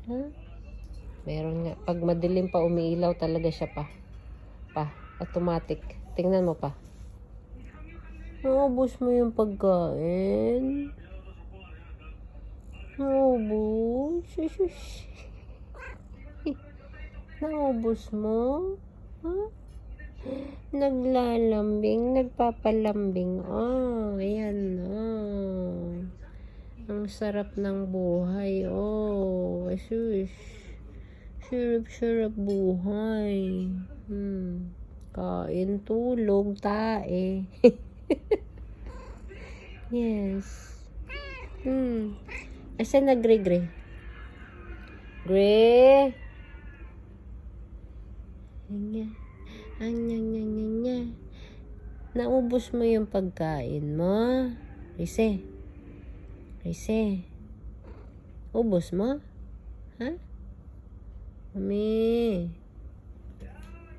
Ha? Meron nga. Pag madilim pa, umiilaw talaga siya pa. Automatic. Tingnan mo pa. Naubos mo yung pagkain. Naubos. Shush. Naubos mo? Ha? Naglalambing, nagpapalambing. Oh, ayan. Oh. Ang sarap ng buhay. Oh, shush. Sarap buhay. Kain, tulog, tae. Yes. Asan na Gray? Gray? Anya. Naubos mo yung pagkain mo? Rise. Ubos mo? Ha? Mami.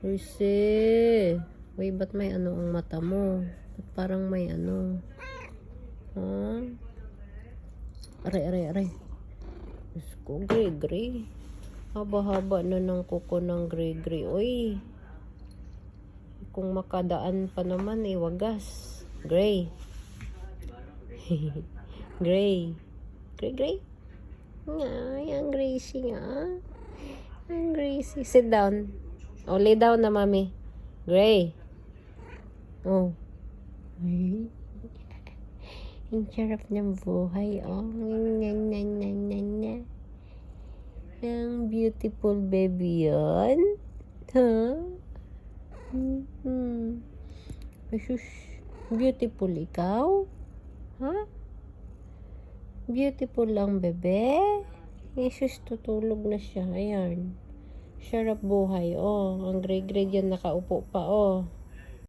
Rise. Uy, ba't may ano ang mata mo? Ba't parang may ano? Ha? Aray. Diyos ko, Gray. Haba-haba na ng kuko ng Gray. Uy. Kung makadaan pa naman, wagas. Gray. Gray. Ay, ang Gracie nga. Ang Gracie. Sit down. Oh, lay down na, mami. Gray. Oh. Ay. Ang sarap ng buhay, oh. Ang beautiful baby yan. Huh? Shush. Beautiful ikaw? Ha? Beautiful lang, bebe. Jesus, tutulog na siya. Ayan. Sarap buhay, oh. Ang Gray yan nakaupo pa, oh.